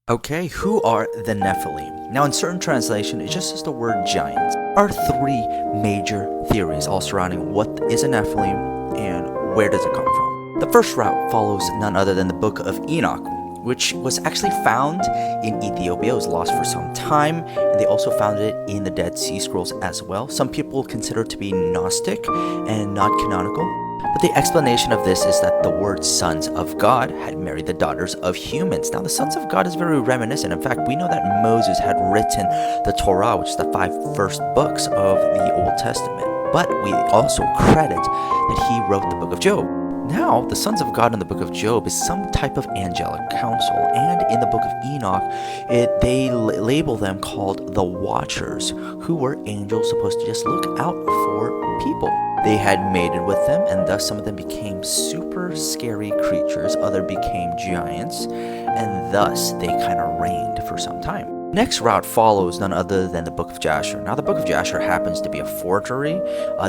Okay, who are the Nephilim? Now, in certain translation, it just says the word giants. There are three major theories all surrounding what is a Nephilim and where does it come from. The first route follows none other than the book of Enoch, which was actually found in Ethiopia. It was lost for some time, and they also found it in the Dead Sea Scrolls as well. Some people consider it to be Gnostic and not canonical. But the explanation of this is that the word sons of God had married the daughters of humans. Now, the sons of God is very reminiscent. In fact, we know that Moses had written the Torah, which is the 5 first books of the Old Testament. But we also credit that he wrote the book of Job. Now, the sons of God in the book of Job is some type of angelic council, and in the book of Enoch, they label them called the Watchers, who were angels supposed to just look out for people. They had mated with them, and thus some of them became super scary creatures, others became giants, and thus they kind of reigned for some time. Next route follows none other than the book of Jasher. Now, the book of Jasher happens to be a forgery.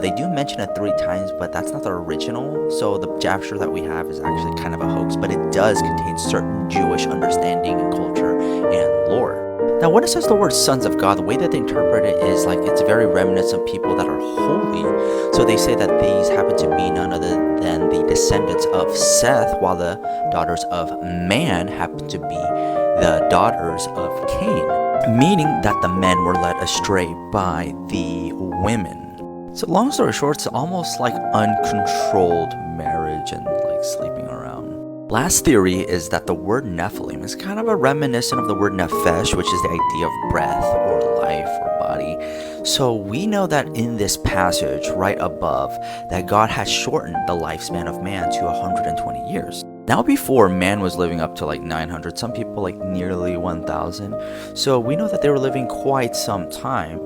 They do mention it 3 times, but that's not the original. So the Jasher that we have is actually kind of a hoax, but it does contain certain Jewish understanding and culture and lore. Now, when it says the word sons of God, the way that they interpret it is like it's very reminiscent of people that are holy. So they say that these happen to be none other than the descendants of Seth, while the daughters of man happen to be the daughters of Cain, meaning that the men were led astray by the women. So long story short, it's almost like uncontrolled marriage and like sleeping around. Last theory is that the word Nephilim is kind of a reminiscent of the word Nephesh, which is the idea of breath or life or body. So we know that in this passage right above that God has shortened the lifespan of man to 120 years. Now, before, man was living up to like 900, some people like nearly 1,000. So we know that they were living quite some time.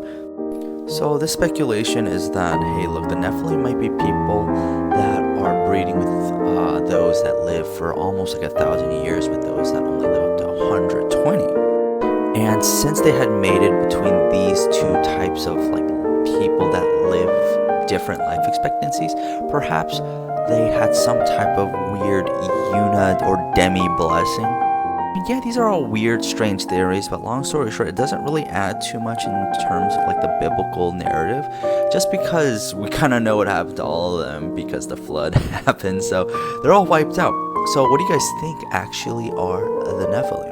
So the speculation is that, hey, look, the Nephilim might be people that are breeding with those that live for almost like 1,000 years with those that only live up to 120. And since they had mated between these two types of like people that live different life expectancies, perhaps they had some type of weird unit or demi blessing. Yeah, these are all weird, strange theories, but long story short, it doesn't really add too much in terms of like the biblical narrative, just because we kind of know what happened to all of them because the flood happened, so they're all wiped out. So what do you guys think actually are the Nephilim?